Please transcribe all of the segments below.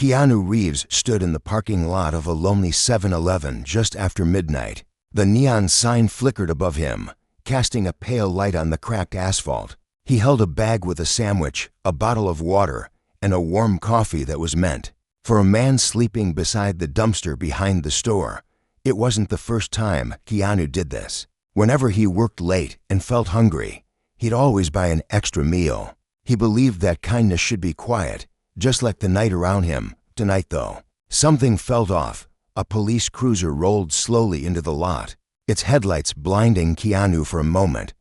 Keanu Reeves stood in the parking lot of a lonely 7-Eleven just after midnight. The neon sign flickered above him, casting a pale light on the cracked asphalt. He held a bag with a sandwich, a bottle of water, and a warm coffee that was meant for a man sleeping beside the dumpster behind the store. It wasn't the first time Keanu did this. Whenever he worked late and felt hungry, he'd always buy an extra meal. He believed that kindness should be quiet, just like the night around him. Tonight, though, something felt off. A police cruiser rolled slowly into the lot, its headlights blinding Keanu for a moment.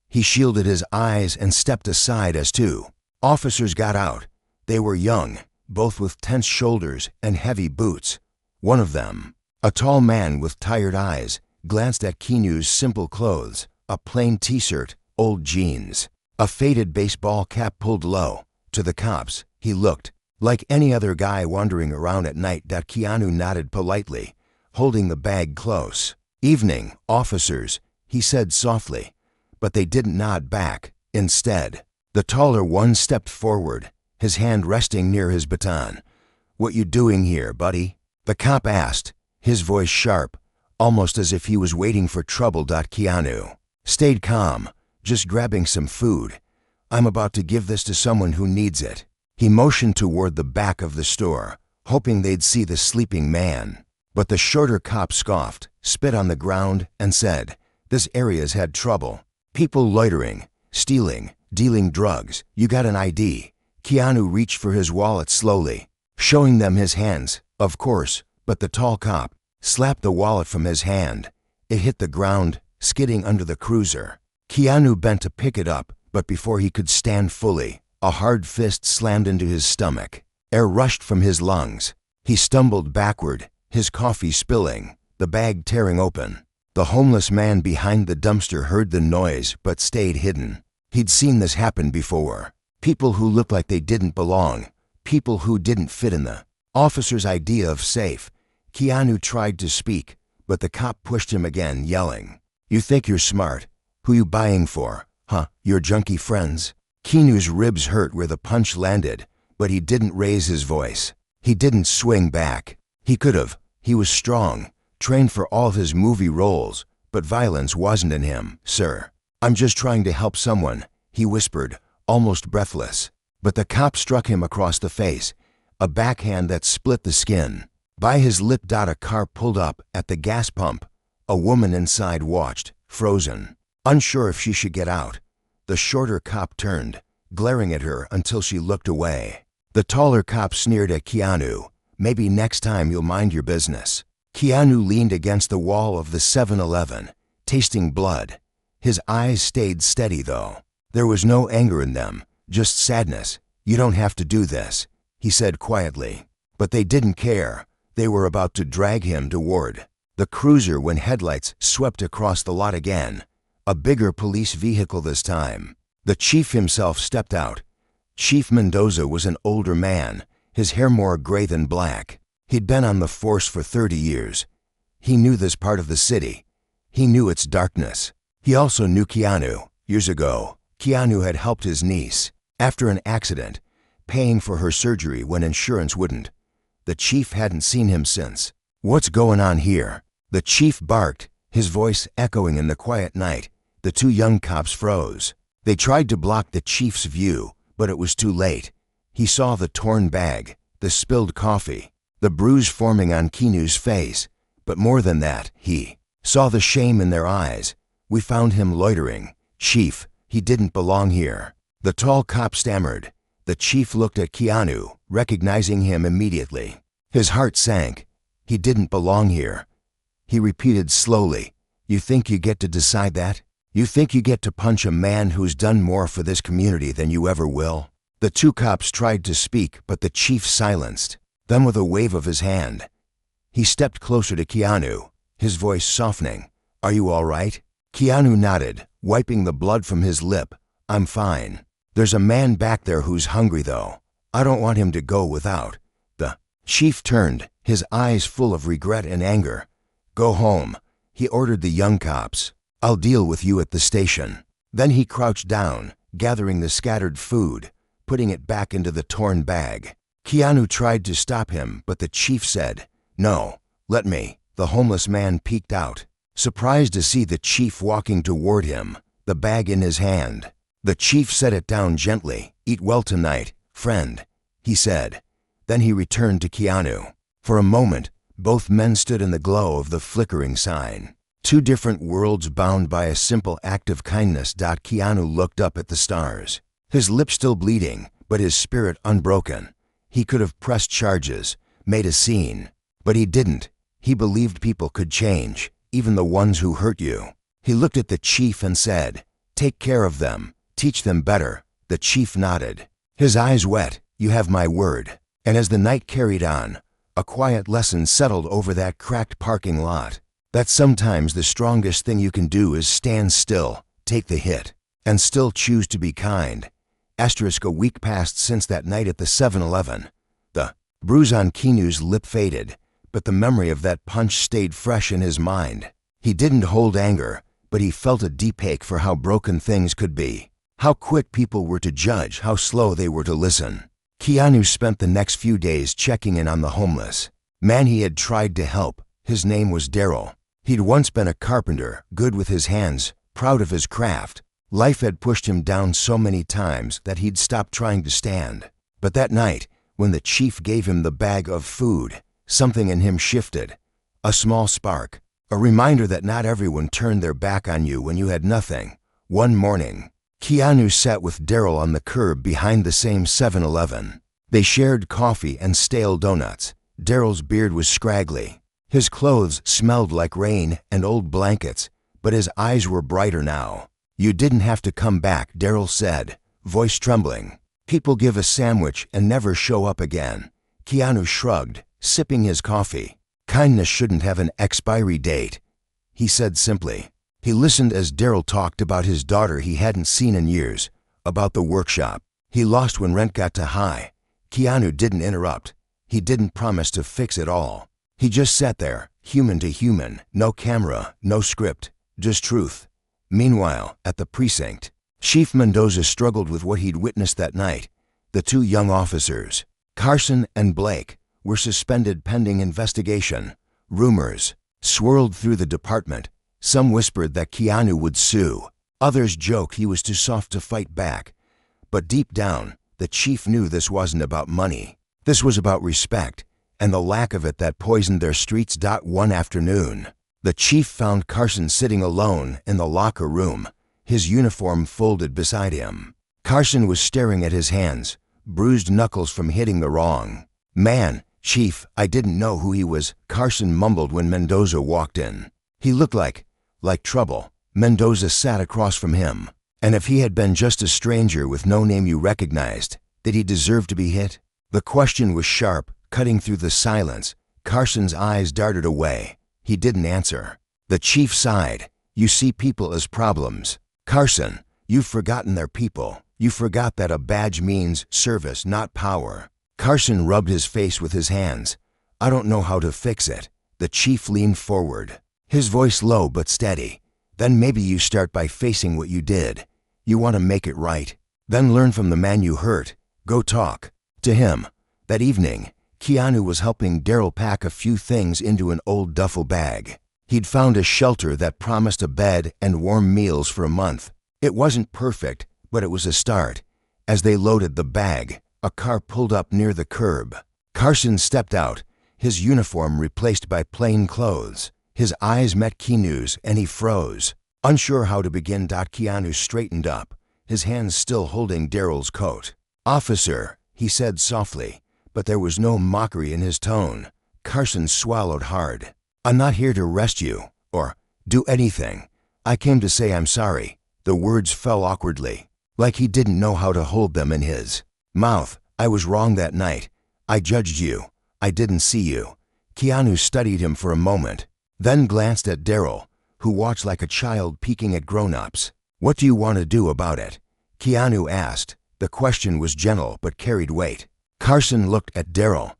He shielded his eyes and stepped aside as two officers got out. They were young, both with tense shoulders and heavy boots. One of them, a tall man with tired eyes, glanced at Keanu's simple clothes, a plain t-shirt, old jeans, a faded baseball cap pulled low. To the cops, he looked like any other guy wandering around at night. Keanu nodded politely, holding the bag close. "Evening, officers," he said softly, but they didn't nod back. Instead, the taller one stepped forward, his hand resting near his baton. "What you doing here, buddy?" the cop asked, his voice sharp, almost as if he was waiting for trouble. Keanu stayed calm, just grabbing some food. "I'm about to give this to someone who needs it." He motioned toward the back of the store, hoping they'd see the sleeping man. But the shorter cop scoffed, spit on the ground, and said, "This area's had trouble. People loitering, stealing, dealing drugs. You got an ID?" Keanu reached for his wallet slowly, showing them his hands, of course, but the tall cop slapped the wallet from his hand. It hit the ground, skidding under the cruiser. Keanu bent to pick it up, but before he could stand fully, a hard fist slammed into his stomach. Air rushed from his lungs. He stumbled backward, his coffee spilling, the bag tearing open. The homeless man behind the dumpster heard the noise but stayed hidden. He'd seen this happen before. People who looked like they didn't belong. People who didn't fit in the officer's idea of safe. Keanu tried to speak, but the cop pushed him again, yelling, "You think you're smart? Who you buying for? Huh, your junkie friends?" Keanu's ribs hurt where the punch landed, but he didn't raise his voice. He didn't swing back. He could have. He was strong, trained for all of his movie roles, but violence wasn't in him. "Sir, I'm just trying to help someone," he whispered, almost breathless. But the cop struck him across the face, a backhand that split the skin. By his lip. A car pulled up at the gas pump. A woman inside watched, frozen, unsure if she should get out. The shorter cop turned, glaring at her until she looked away. The taller cop sneered at Keanu, "Maybe next time you'll mind your business." Keanu leaned against the wall of the 7-Eleven, tasting blood. His eyes stayed steady, though. There was no anger in them, just sadness. "You don't have to do this," he said quietly. But they didn't care. They were about to drag him toward the cruiser when headlights swept across the lot again. A bigger police vehicle this time. The chief himself stepped out. Chief Mendoza was an older man, his hair more gray than black. He'd been on the force for 30 years. He knew this part of the city. He knew its darkness. He also knew Keanu. Years ago, Keanu had helped his niece after an accident, paying for her surgery when insurance wouldn't. The chief hadn't seen him since. "What's going on here?" the chief barked, his voice echoing in the quiet night. The two young cops froze. They tried to block the chief's view, but it was too late. He saw the torn bag, the spilled coffee, the bruise forming on Keanu's face. But more than that, he saw the shame in their eyes. "We found him loitering. Chief, he didn't belong here." The tall cop stammered. The chief looked at Keanu, recognizing him immediately. His heart sank. "He didn't belong here." He repeated slowly, "You think you get to decide that? You think you get to punch a man who's done more for this community than you ever will?" The two cops tried to speak, but the chief silenced them with a wave of his hand. He stepped closer to Keanu, his voice softening. "Are you all right?" Keanu nodded, wiping the blood from his lip. "I'm fine. There's a man back there who's hungry, though. I don't want him to go without." The chief turned, his eyes full of regret and anger. "Go home," he ordered the young cops. "I'll deal with you at the station." Then he crouched down, gathering the scattered food, putting it back into the torn bag. Keanu tried to stop him, but the chief said, "No, let me." The homeless man peeked out, surprised to see the chief walking toward him, the bag in his hand. The chief set it down gently. "Eat well tonight, friend," he said. Then he returned to Keanu. For a moment, both men stood in the glow of the flickering sign. Two different worlds bound by a simple act of kindness. Keanu looked up at the stars, his lips still bleeding, but his spirit unbroken. He could have pressed charges, made a scene, but he didn't. He believed people could change, even the ones who hurt you. He looked at the chief and said, "Take care of them, teach them better." The chief nodded, his eyes wet. "You have my word." And as the night carried on, a quiet lesson settled over that cracked parking lot. That sometimes the strongest thing you can do is stand still, take the hit, and still choose to be kind. A week passed since that night at the 7-Eleven. The bruise on Keanu's lip faded, but the memory of that punch stayed fresh in his mind. He didn't hold anger, but he felt a deep ache for how broken things could be, how quick people were to judge, how slow they were to listen. Keanu spent the next few days checking in on the homeless man he had tried to help. His name was Daryl. He'd once been a carpenter, good with his hands, proud of his craft. Life had pushed him down so many times that he'd stopped trying to stand. But that night, when the chief gave him the bag of food, something in him shifted. A small spark, a reminder that not everyone turned their back on you when you had nothing. One morning, Keanu sat with Daryl on the curb behind the same 7-Eleven. They shared coffee and stale donuts. Daryl's beard was scraggly. His clothes smelled like rain and old blankets, but his eyes were brighter now. "You didn't have to come back," Daryl said, voice trembling. "People give a sandwich and never show up again." Keanu shrugged, sipping his coffee. "Kindness shouldn't have an expiry date," he said simply. He listened as Daryl talked about his daughter he hadn't seen in years, about the workshop he lost when rent got too high. Keanu didn't interrupt. He didn't promise to fix it all. He just sat there, human to human, no camera, no script, just truth. Meanwhile, at the precinct, Chief Mendoza struggled with what he'd witnessed that night. The two young officers, Carson and Blake, were suspended pending investigation. Rumors swirled through the department. Some whispered that Keanu would sue. Others joked he was too soft to fight back. But deep down, the chief knew this wasn't about money. This was about respect, and the lack of it that poisoned their streets. One afternoon, the chief found Carson sitting alone in the locker room, his uniform folded beside him. Carson was staring at his hands, bruised knuckles from hitting the wrong man. "Chief, I didn't know who he was," Carson mumbled when Mendoza walked in. "He looked like trouble." Mendoza sat across from him. "And if he had been just a stranger with no name you recognized, did he deserve to be hit?" The question was sharp, cutting through the silence. Carson's eyes darted away. He didn't answer. The chief sighed. "You see people as problems. Carson, you've forgotten they're people. You forgot that a badge means service, not power." Carson rubbed his face with his hands. "I don't know how to fix it." The chief leaned forward, his voice low but steady. "Then maybe you start by facing what you did. You want to make it right. Then learn from the man you hurt. Go talk to him." That evening, Keanu was helping Daryl pack a few things into an old duffel bag. He'd found a shelter that promised a bed and warm meals for a month. It wasn't perfect, but it was a start. As they loaded the bag, a car pulled up near the curb. Carson stepped out, his uniform replaced by plain clothes. His eyes met Keanu's and he froze, unsure how to begin. Keanu straightened up, his hands still holding Daryl's coat. "Officer," he said softly, but there was no mockery in his tone. Carson swallowed hard. "I'm not here to arrest you, or do anything. I came to say I'm sorry." The words fell awkwardly, like he didn't know how to hold them in his mouth. "I was wrong that night. I judged you. I didn't see you." Keanu studied him for a moment, then glanced at Daryl, who watched like a child peeking at grown-ups. "What do you want to do about it?" Keanu asked. The question was gentle but carried weight. Carson looked at Daryl.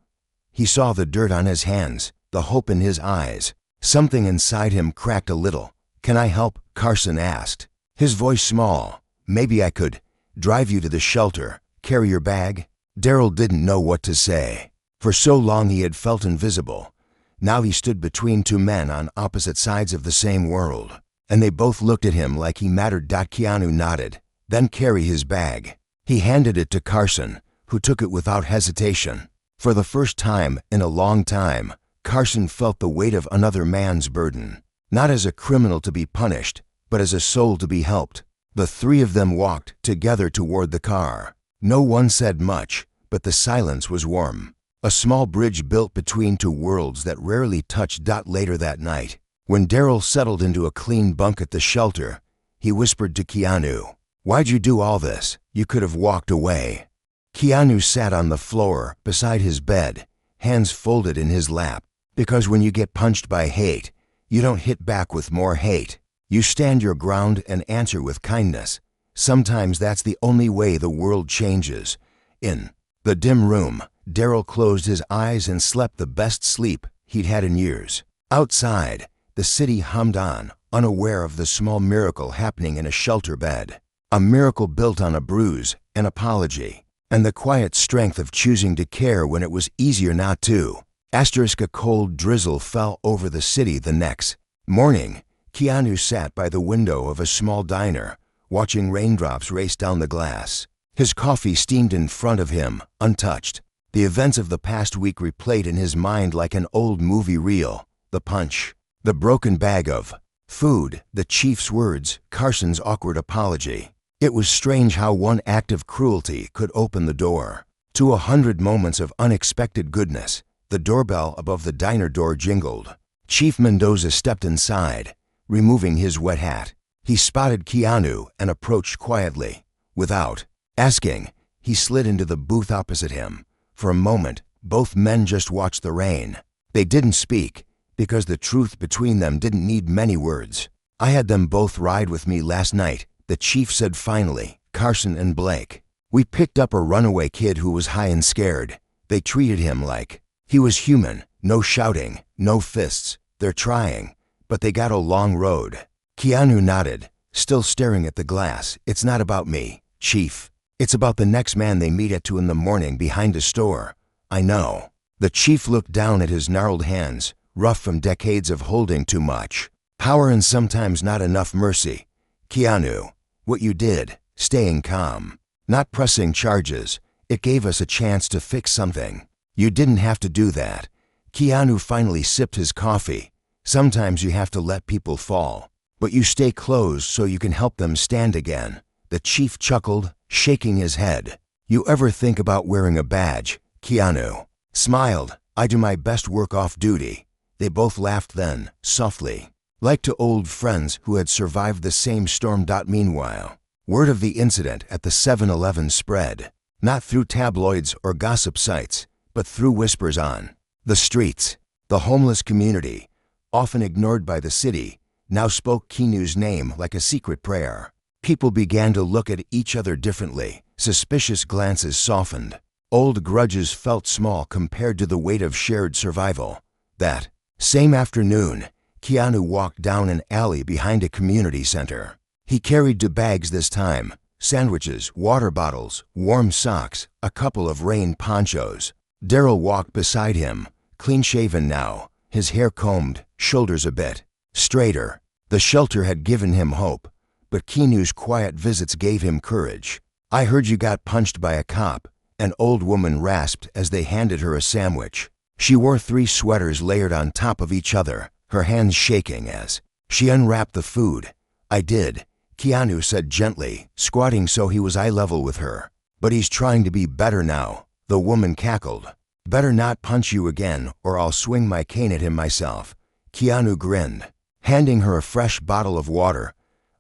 He saw the dirt on his hands, the hope in his eyes. Something inside him cracked a little. "Can I help?" Carson asked, his voice small. "Maybe I could drive you to the shelter, carry your bag." Daryl didn't know what to say. For so long he had felt invisible. Now he stood between two men on opposite sides of the same world, and they both looked at him like he mattered. Keanu nodded, then carried his bag. He handed it to Carson, who took it without hesitation. For the first time in a long time, Carson felt the weight of another man's burden, not as a criminal to be punished, but as a soul to be helped. The three of them walked together toward the car. No one said much, but the silence was warm. A small bridge built between two worlds that rarely touched. Later that night, when Daryl settled into a clean bunk at the shelter, he whispered to Keanu, "Why'd you do all this? You could have walked away." Keanu sat on the floor beside his bed, hands folded in his lap. Because when you get punched by hate, you don't hit back with more hate. You stand your ground and answer with kindness. Sometimes that's the only way the world changes. In the dim room, Daryl closed his eyes and slept the best sleep he'd had in years. Outside, the city hummed on, unaware of the small miracle happening in a shelter bed. A miracle built on a bruise, an apology, and the quiet strength of choosing to care when it was easier not to. A cold drizzle fell over the city the next morning. Keanu sat by the window of a small diner, watching raindrops race down the glass. His coffee steamed in front of him, untouched. The events of the past week replayed in his mind like an old movie reel. The punch, the broken bag of food, the chief's words, Carson's awkward apology. It was strange how one act of cruelty could open the door to 100 moments of unexpected goodness. The doorbell above the diner door jingled. Chief Mendoza stepped inside, removing his wet hat. He spotted Keanu and approached quietly. Without asking, he slid into the booth opposite him. For a moment, both men just watched the rain. They didn't speak, because the truth between them didn't need many words. "I had them both ride with me last night," the chief said finally, "Carson and Blake. We picked up a runaway kid who was high and scared. They treated him like he was human. No shouting, no fists. They're trying, but they got a long road." Keanu nodded, still staring at the glass. "It's not about me, Chief. It's about the next man they meet at 2 in the morning behind a store." "I know." The chief looked down at his gnarled hands, rough from decades of holding too much power and sometimes not enough mercy. "Keanu, what you did, staying calm, not pressing charges, it gave us a chance to fix something. You didn't have to do that." Keanu finally sipped his coffee. "Sometimes you have to let people fall, but you stay closed so you can help them stand again." The chief chuckled, shaking his head. "You ever think about wearing a badge?" Keanu smiled. "I do my best work off duty." They both laughed then, softly, like to old friends who had survived the same storm. Meanwhile, word of the incident at the 7-Eleven spread, not through tabloids or gossip sites, but through whispers on the streets. The homeless community, often ignored by the city, now spoke Keanu's name like a secret prayer. People began to look at each other differently. Suspicious glances softened. Old grudges felt small compared to the weight of shared survival. That same afternoon, Keanu walked down an alley behind a community center. He carried 2 bags this time: sandwiches, water bottles, warm socks, a couple of rain ponchos. Daryl walked beside him, clean-shaven now, his hair combed, shoulders a bit straighter. The shelter had given him hope, but Keanu's quiet visits gave him courage. "I heard you got punched by a cop," an old woman rasped as they handed her a sandwich. She wore 3 sweaters layered on top of each other, her hands shaking as she unwrapped the food. "I did," Keanu said gently, squatting so he was eye level with her. "But he's trying to be better now," the woman cackled. "Better not punch you again or I'll swing my cane at him myself." Keanu grinned, handing her a fresh bottle of water.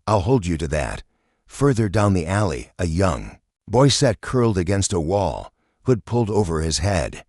"I'll hold you to that." Further down the alley, a young boy sat curled against a wall, hood pulled over his head.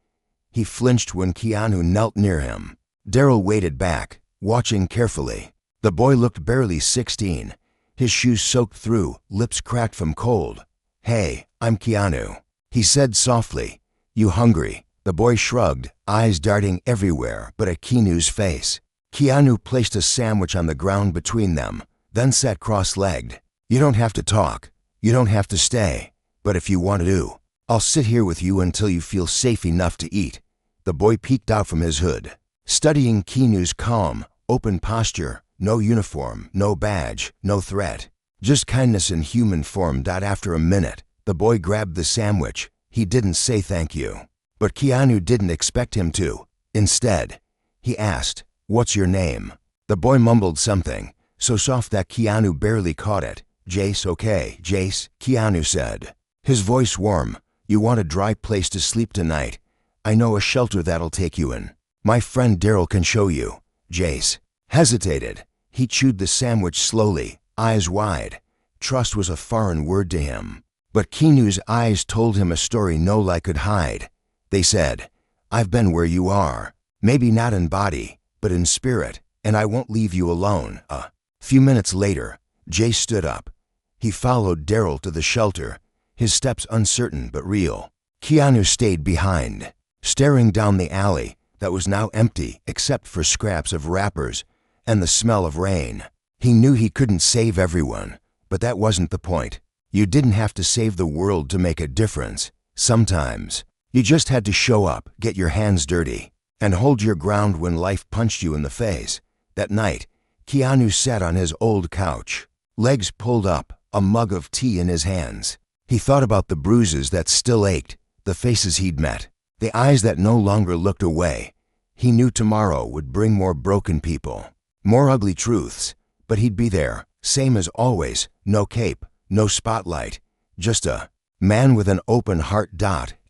He flinched when Keanu knelt near him. Daryl waded back, watching carefully. The boy looked barely 16, his shoes soaked through, lips cracked from cold. "Hey, I'm Keanu," he said softly. "You hungry?" The boy shrugged, eyes darting everywhere but at Keanu's face. Keanu placed a sandwich on the ground between them, then sat cross-legged. "You don't have to talk. You don't have to stay. But if you want to, I'll sit here with you until you feel safe enough to eat. The boy peeked out from his hood, studying Keanu's calm, open posture, no uniform, no badge, no threat. Just kindness in human form. After a minute, the boy grabbed the sandwich. He didn't say thank you. But Keanu didn't expect him to. Instead, he asked, "What's your name?" The boy mumbled something, so soft that Keanu barely caught it. "Jace, okay, Jace," Keanu said, his voice warm. "You want a dry place to sleep tonight? I know a shelter that'll take you in. My friend Daryl can show you." Jace hesitated. He chewed the sandwich slowly, eyes wide. Trust was a foreign word to him. But Keanu's eyes told him a story no lie could hide. They said, "I've been where you are. Maybe not in body, but in spirit, and I won't leave you alone." A few minutes later, Jace stood up. He followed Daryl to the shelter, his steps uncertain but real. Keanu stayed behind, staring down the alley that was now empty except for scraps of wrappers and the smell of rain. He knew he couldn't save everyone, but that wasn't the point. You didn't have to save the world to make a difference. Sometimes, you just had to show up, get your hands dirty, and hold your ground when life punched you in the face. That night, Keanu sat on his old couch, legs pulled up, a mug of tea in his hands. He thought about the bruises that still ached, the faces he'd met, the eyes that no longer looked away. He knew tomorrow would bring more broken people, more ugly truths, but he'd be there, same as always, no cape, no spotlight, just a man with an open heart.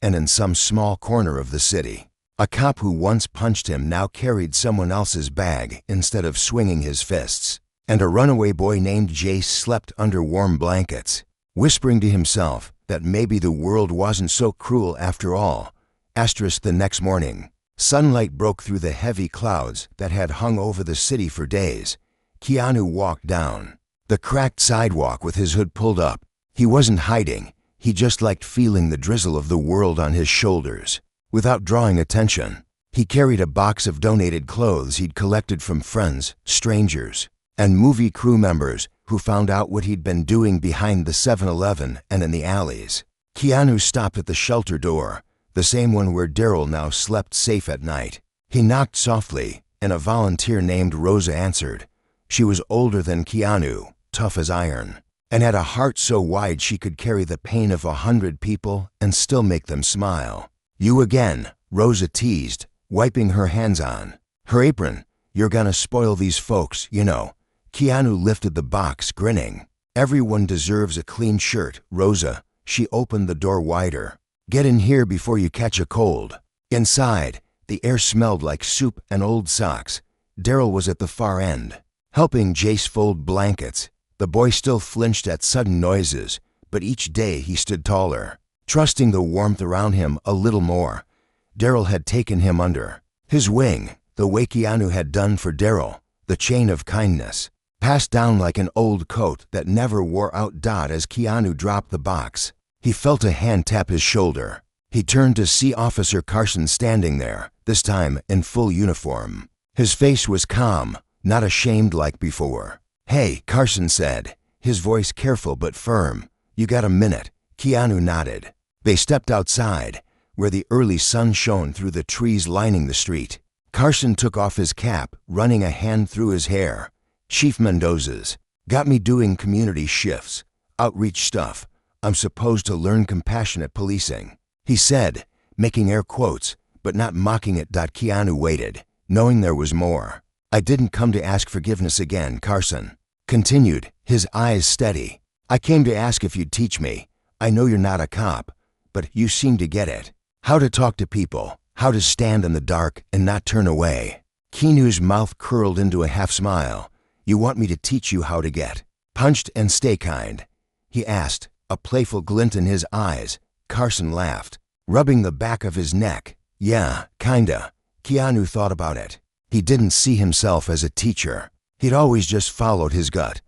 And in some small corner of the city, a cop who once punched him now carried someone else's bag instead of swinging his fists. And a runaway boy named Jace slept under warm blankets, whispering to himself that maybe the world wasn't so cruel after all. The next morning, sunlight broke through the heavy clouds that had hung over the city for days. Keanu walked down the cracked sidewalk with his hood pulled up. He wasn't hiding. He just liked feeling the drizzle of the world on his shoulders. Without drawing attention, he carried a box of donated clothes he'd collected from friends, strangers, and movie crew members who found out what he'd been doing behind the 7-Eleven and in the alleys. Keanu stopped at the shelter door, the same one where Daryl now slept safe at night. He knocked softly, and a volunteer named Rosa answered. She was older than Keanu, tough as iron, and had a heart so wide she could carry the pain of 100 people and still make them smile. "You again," Rosa teased, wiping her hands on her apron. "You're gonna spoil these folks, you know." Keanu lifted the box, grinning. "Everyone deserves a clean shirt, Rosa." She opened the door wider. "Get in here before you catch a cold." Inside, the air smelled like soup and old socks. Daryl was at the far end, helping Jace fold blankets. The boy still flinched at sudden noises, but each day he stood taller, trusting the warmth around him a little more. Daryl had taken him under his wing, the way Keanu had done for Daryl, the chain of kindness, passed down like an old coat that never wore out. As Keanu dropped the box, he felt a hand tap his shoulder. He turned to see Officer Carson standing there, this time in full uniform. His face was calm, not ashamed like before. "Hey," Carson said, his voice careful but firm. "You got a minute?" Keanu nodded. They stepped outside, where the early sun shone through the trees lining the street. Carson took off his cap, running a hand through his hair. "Chief Mendoza's got me doing community shifts, outreach stuff. I'm supposed to learn compassionate policing," he said, making air quotes, but not mocking it. Keanu waited, knowing there was more. "I didn't come to ask forgiveness again," Carson continued, his eyes steady. "I came to ask if you'd teach me. I know you're not a cop, but you seem to get it. How to talk to people, how to stand in the dark and not turn away." Keanu's mouth curled into a half smile. "You want me to teach you how to get punched and stay kind?" he asked, a playful glint in his eyes. Carson laughed, rubbing the back of his neck. "Yeah, kinda." Keanu thought about it. He didn't see himself as a teacher. He'd always just followed his gut.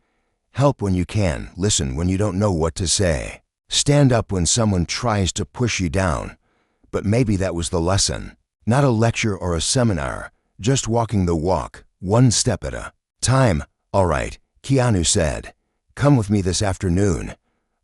Help when you can, listen when you don't know what to say. Stand up when someone tries to push you down. But maybe that was the lesson. Not a lecture or a seminar, just walking the walk, one step at a time. "All right," Keanu said. "Come with me this afternoon.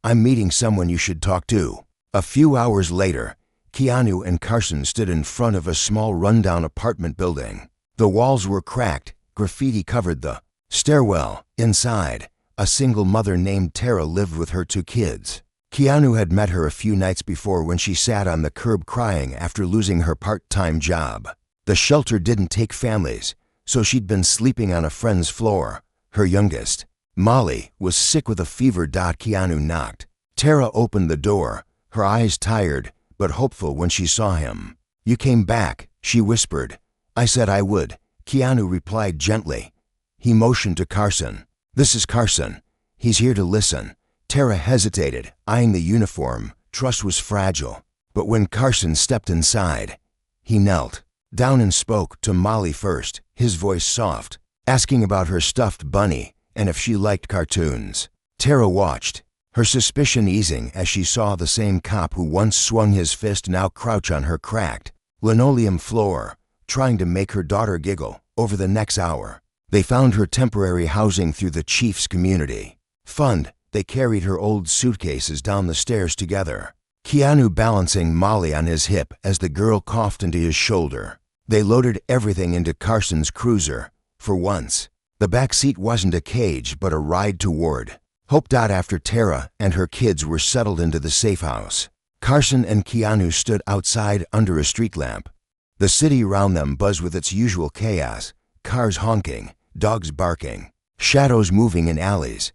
I'm meeting someone you should talk to." A few hours later, Keanu and Carson stood in front of a small rundown apartment building. The walls were cracked, graffiti covered the stairwell. Inside, a single mother named Tara lived with her 2 kids. Keanu had met her a few nights before when she sat on the curb crying after losing her part-time job. The shelter didn't take families, so she'd been sleeping on a friend's floor. Her youngest, Molly, was sick with a fever. Keanu knocked. Tara opened the door, her eyes tired but hopeful when she saw him. "You came back," she whispered. "I said I would," Keanu replied gently. He motioned to Carson. "This is Carson. He's here to listen." Tara hesitated, eyeing the uniform. Trust was fragile. But when Carson stepped inside, he knelt down and spoke to Molly first, his voice soft, asking about her stuffed bunny and if she liked cartoons. Tara watched, her suspicion easing as she saw the same cop who once swung his fist now crouch on her cracked linoleum floor, trying to make her daughter giggle. Over the next hour, they found her temporary housing through the chief's community fund. They carried her old suitcases down the stairs together, Keanu balancing Molly on his hip as the girl coughed into his shoulder. They loaded everything into Carson's cruiser. For once, the back seat wasn't a cage but a ride toward hope. After Tara and her kids were settled into the safe house, Carson and Keanu stood outside under a street lamp. The city around them buzzed with its usual chaos, cars honking, dogs barking, shadows moving in alleys.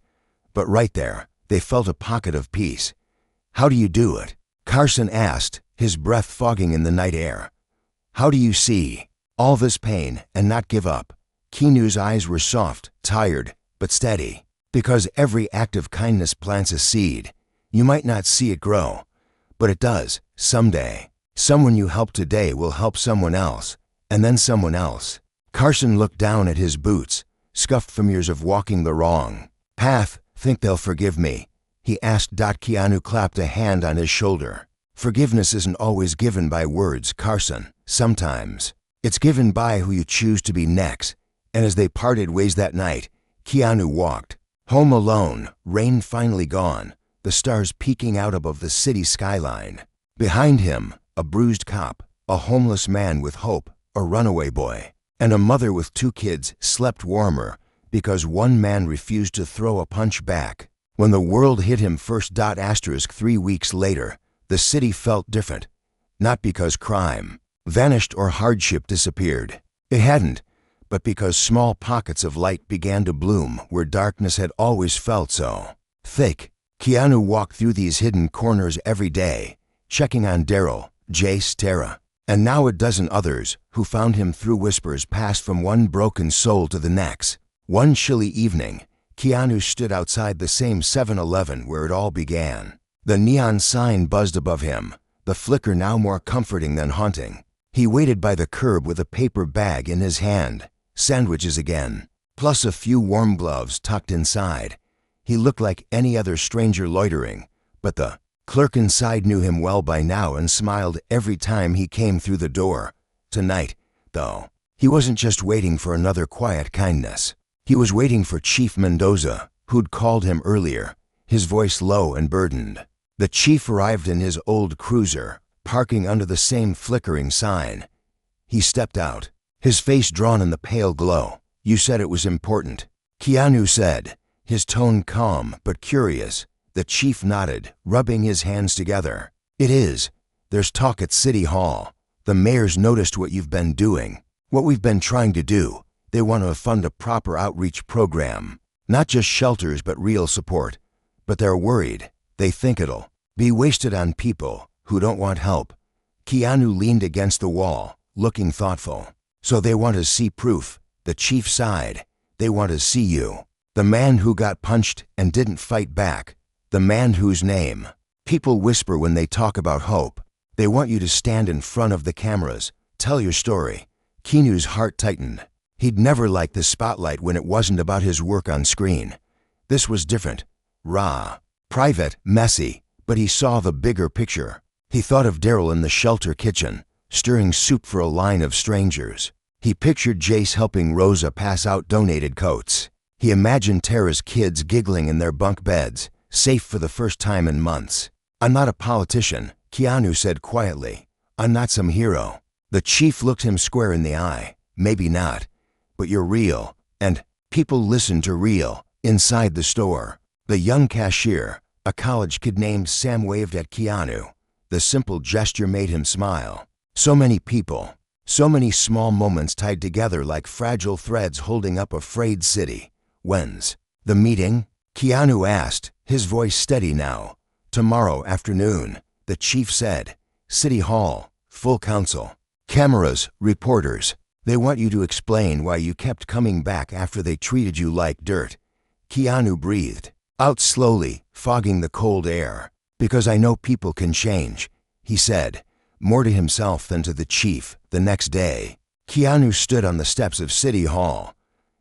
But right there, they felt a pocket of peace. "How do you do it?" Carson asked, his breath fogging in the night air. "How do you see all this pain and not give up?" Keanu's eyes were soft, tired, but steady. "Because every act of kindness plants a seed. You might not see it grow, but it does, someday. Someone you help today will help someone else, and then someone else." Carson looked down at his boots, scuffed from years of walking the wrong path. "Think they'll forgive me?" he asked. Keanu clapped a hand on his shoulder. "Forgiveness isn't always given by words, Carson. Sometimes it's given by who you choose to be next." And as they parted ways that night, Keanu walked home alone, rain finally gone, the stars peeking out above the city skyline. Behind him, a bruised cop, a homeless man with hope, a runaway boy, and a mother with 2 kids slept warmer because one man refused to throw a punch back. When the world hit him first. 3 weeks later, the city felt different. Not because crime vanished or hardship disappeared. It hadn't, but because small pockets of light began to bloom where darkness had always felt so thick. Keanu walked through these hidden corners every day, checking on Daryl, Jace, Tara, and now a dozen others who found him through whispers passed from one broken soul to the next. One chilly evening, Keanu stood outside the same 7-Eleven where it all began. The neon sign buzzed above him, the flicker now more comforting than haunting. He waited by the curb with a paper bag in his hand, sandwiches again, plus a few warm gloves tucked inside. He looked like any other stranger loitering, but the clerk inside knew him well by now and smiled every time he came through the door. Tonight, though, he wasn't just waiting for another quiet kindness. He was waiting for Chief Mendoza, who'd called him earlier, his voice low and burdened. The chief arrived in his old cruiser, parking under the same flickering sign. He stepped out, his face drawn in the pale glow. "You said it was important," Keanu said, his tone calm but curious. The chief nodded, rubbing his hands together. "It is. There's talk at City Hall. The mayor's noticed what you've been doing, what we've been trying to do. They want to fund a proper outreach program. Not just shelters but real support. But they're worried. They think it'll be wasted on people who don't want help." Keanu leaned against the wall, looking thoughtful. "So they want to see proof," the chief sighed. "They want to see you. The man who got punched and didn't fight back. The man whose name people whisper when they talk about hope. They want you to stand in front of the cameras, tell your story." Keanu's heart tightened. He'd never liked the spotlight when it wasn't about his work on screen. This was different. Raw, private, messy, but he saw the bigger picture. He thought of Daryl in the shelter kitchen, stirring soup for a line of strangers. He pictured Jace helping Rosa pass out donated coats. He imagined Tara's kids giggling in their bunk beds, safe for the first time in months. "I'm not a politician," Keanu said quietly. "I'm not some hero." The chief looked him square in the eye. "Maybe not, but you're real, and people listen to real." Inside the store, the young cashier, a college kid named Sam, waved at Keanu. The simple gesture made him smile. So many people, so many small moments tied together like fragile threads holding up a frayed city. "When's the meeting?" Keanu asked, his voice steady now. "Tomorrow afternoon," the chief said. "City Hall, full council. Cameras, reporters. They want you to explain why you kept coming back after they treated you like dirt." Keanu breathed out slowly, fogging the cold air. "Because I know people can change," he said, more to himself than to the chief. The next day, Keanu stood on the steps of City Hall.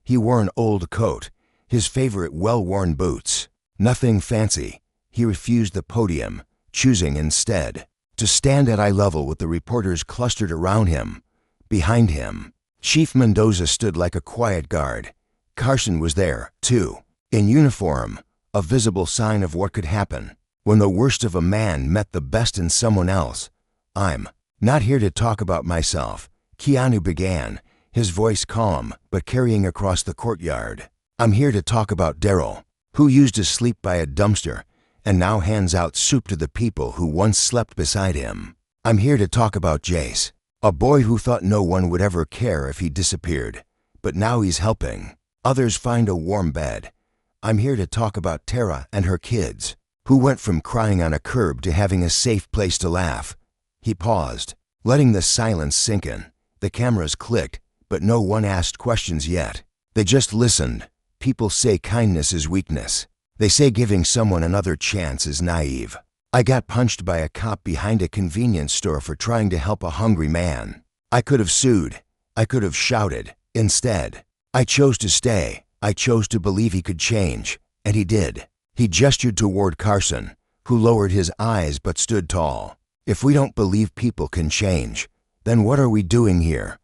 He wore an old coat, his favorite well-worn boots. Nothing fancy. He refused the podium, choosing instead to stand at eye level with the reporters clustered around him. Behind him, Chief Mendoza stood like a quiet guard. Carson was there, too, in uniform, a visible sign of what could happen when the worst of a man met the best in someone else. "I'm not here to talk about myself," Keanu began, his voice calm but carrying across the courtyard. "I'm here to talk about Daryl, who used to sleep by a dumpster and now hands out soup to the people who once slept beside him. I'm here to talk about Jace, a boy who thought no one would ever care if he disappeared, but now he's helping others find a warm bed. I'm here to talk about Tara and her kids, who went from crying on a curb to having a safe place to laugh." He paused, letting the silence sink in. The cameras clicked, but no one asked questions yet. They just listened. People say kindness is weakness. They say giving someone another chance is naive. I got punched by a cop behind a convenience store for trying to help a hungry man. I could have sued. I could have shouted. Instead, I chose to stay. I chose to believe he could change, and he did. He gestured toward Carson, who lowered his eyes but stood tall. "If we don't believe people can change, then what are we doing here?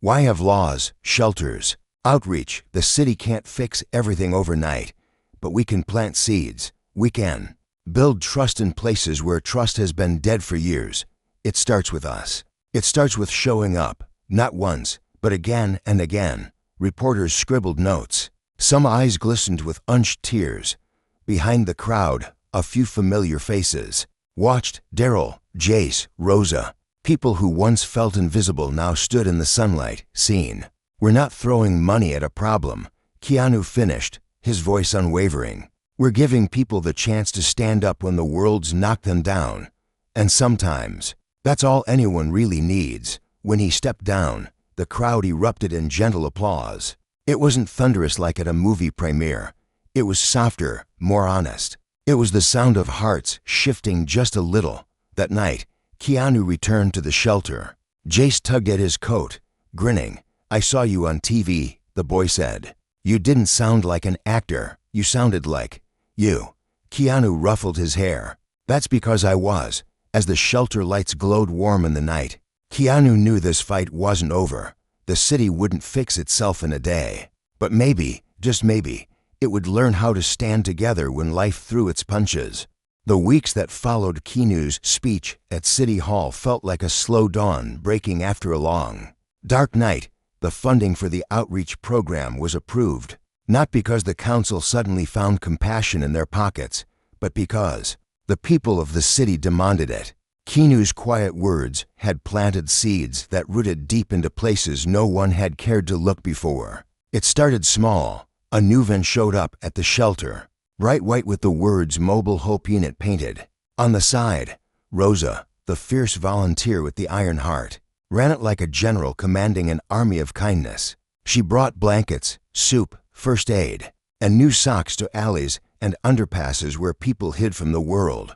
Why have laws, shelters, outreach? The city can't fix everything overnight, but we can plant seeds. We can build trust in places where trust has been dead for years. It starts with us. It starts with showing up, not once, but again and again." Reporters scribbled notes. Some eyes glistened with unshed tears. Behind the crowd, a few familiar faces watched. Daryl, Jace, Rosa. People who once felt invisible now stood in the sunlight, seen. "We're not throwing money at a problem," Keanu finished, his voice unwavering. "We're giving people the chance to stand up when the world's knocked them down. And sometimes, that's all anyone really needs." When he stepped down, the crowd erupted in gentle applause. It wasn't thunderous like at a movie premiere. It was softer, more honest. It was the sound of hearts shifting just a little. That night, Keanu returned to the shelter. Jace tugged at his coat, grinning. "I saw you on TV," the boy said. "You didn't sound like an actor. You sounded like you." Keanu ruffled his hair. "That's because I was." As the shelter lights glowed warm in the night, Keanu knew this fight wasn't over. The city wouldn't fix itself in a day. But maybe, just maybe, it would learn how to stand together when life threw its punches. The weeks that followed Keanu's speech at City Hall felt like a slow dawn breaking after a long, dark night. The funding for the outreach program was approved, not because the council suddenly found compassion in their pockets, but because the people of the city demanded it. Keanu's quiet words had planted seeds that rooted deep into places no one had cared to look before. It started small. A new van showed up at the shelter, bright white with the words Mobile Hope Unit painted. On the side, Rosa, the fierce volunteer with the iron heart, ran it like a general commanding an army of kindness. She brought blankets, soup, first aid, and new socks to alleys and underpasses where people hid from the world.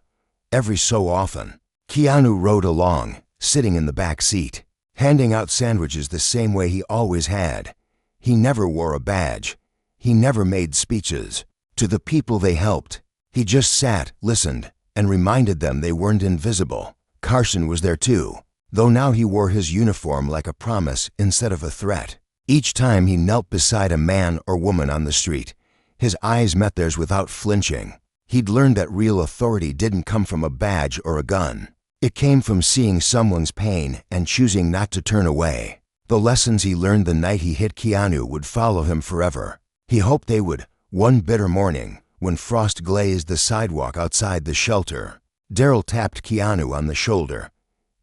Every so often, Keanu rode along, sitting in the back seat, handing out sandwiches the same way he always had. He never wore a badge. He never made speeches to the people they helped. He just sat, listened, and reminded them they weren't invisible. Carson was there too, though now he wore his uniform like a promise instead of a threat. Each time he knelt beside a man or woman on the street, his eyes met theirs without flinching. He'd learned that real authority didn't come from a badge or a gun. It came from seeing someone's pain and choosing not to turn away. The lessons he learned the night he hit Keanu would follow him forever. He hoped they would. One bitter morning, when frost glazed the sidewalk outside the shelter, Daryl tapped Keanu on the shoulder.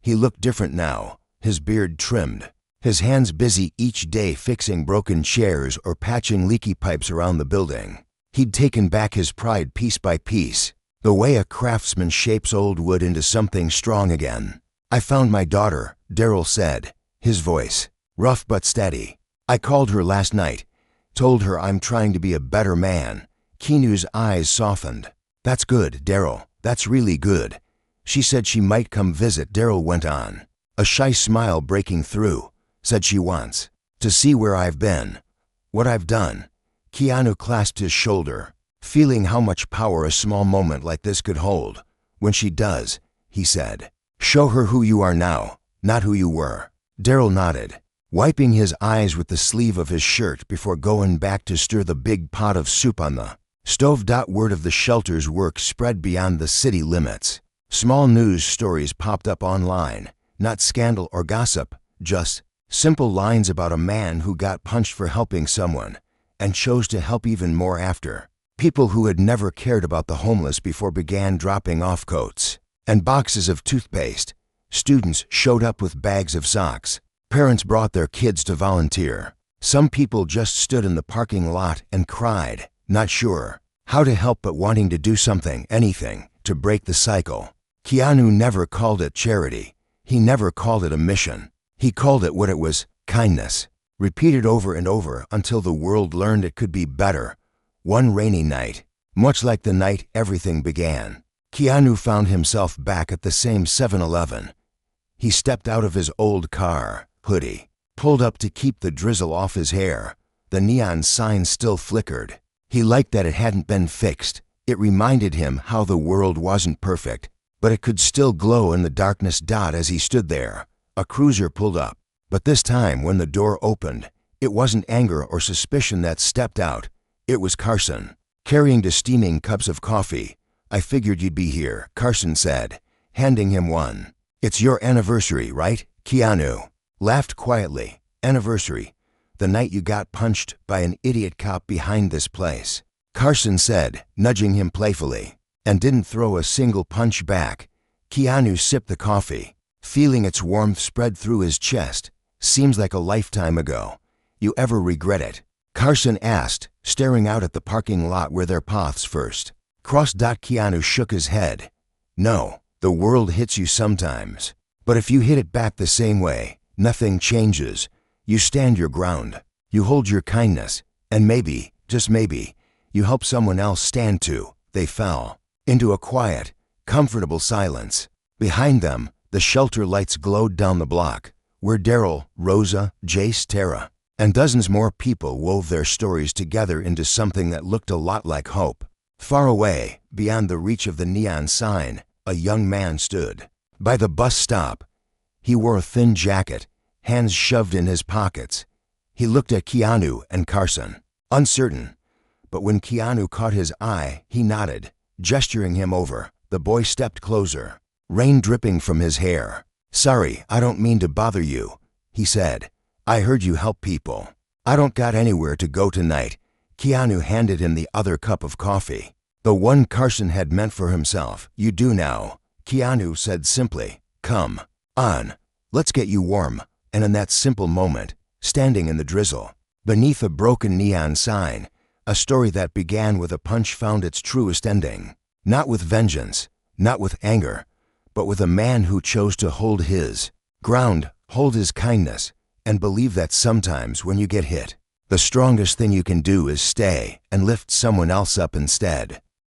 He looked different now, his beard trimmed, his hands busy each day fixing broken chairs or patching leaky pipes around the building. He'd taken back his pride piece by piece, the way a craftsman shapes old wood into something strong again. "I found my daughter," Daryl said, his voice rough but steady. "I called her last night, told her I'm trying to be a better man." Keanu's eyes softened. "That's good, Daryl. That's really good." "She said she might come visit," Daryl went on, a shy smile breaking through. "Said she wants to see where I've been, what I've done." Keanu clasped his shoulder, feeling how much power a small moment like this could hold. "When she does," he said, "show her who you are now, not who you were." Daryl nodded, wiping his eyes with the sleeve of his shirt before going back to stir the big pot of soup on the stove. Word of the shelter's work spread beyond the city limits. Small news stories popped up online, not scandal or gossip, just simple lines about a man who got punched for helping someone and chose to help even more after. People who had never cared about the homeless before began dropping off coats and boxes of toothpaste. Students showed up with bags of socks. Parents brought their kids to volunteer. Some people just stood in the parking lot and cried, not sure how to help but wanting to do something, anything, to break the cycle. Keanu never called it charity. He never called it a mission. He called it what it was: kindness. Repeated over and over until the world learned it could be better. One rainy night, much like the night everything began, Keanu found himself back at the same 7-Eleven. He stepped out of his old car, hoodie pulled up to keep the drizzle off his hair. The neon sign still flickered. He liked that it hadn't been fixed. It reminded him how the world wasn't perfect, but it could still glow in the darkness. As he stood there, a cruiser pulled up. But this time, when the door opened, it wasn't anger or suspicion that stepped out. It was Carson, carrying 2 steaming cups of coffee. "I figured you'd be here," Carson said, handing him one. "It's your anniversary, right?" Keanu laughed quietly. "Anniversary? The night you got punched by an idiot cop behind this place," Carson said, nudging him playfully. "And didn't throw a single punch back." Keanu sipped the coffee, feeling its warmth spread through his chest. "Seems like a lifetime ago. You ever regret it?" Carson asked, staring out at the parking lot where their paths first crossed. Keanu shook his head. "No, the world hits you sometimes. But if you hit it back the same way, nothing changes. You stand your ground. You hold your kindness. And maybe, just maybe, you help someone else stand too." They fell into a quiet, comfortable silence. Behind them, the shelter lights glowed down the block, where Daryl, Rosa, Jace, Tara, and dozens more people wove their stories together into something that looked a lot like hope. Far away, beyond the reach of the neon sign, a young man stood by the bus stop. He wore a thin jacket, hands shoved in his pockets. He looked at Keanu and Carson, uncertain. But when Keanu caught his eye, he nodded, gesturing him over. The boy stepped closer, rain dripping from his hair. "Sorry, I don't mean to bother you," he said. "I heard you help people. I don't got anywhere to go tonight." Keanu handed him the other cup of coffee, the one Carson had meant for himself. "You do now," Keanu said simply. "Come on, let's get you warm." And in that simple moment, standing in the drizzle, beneath a broken neon sign, a story that began with a punch found its truest ending. Not with vengeance, not with anger, but with a man who chose to hold his ground, hold his kindness, and believe that sometimes when you get hit, the strongest thing you can do is stay and lift someone else up instead.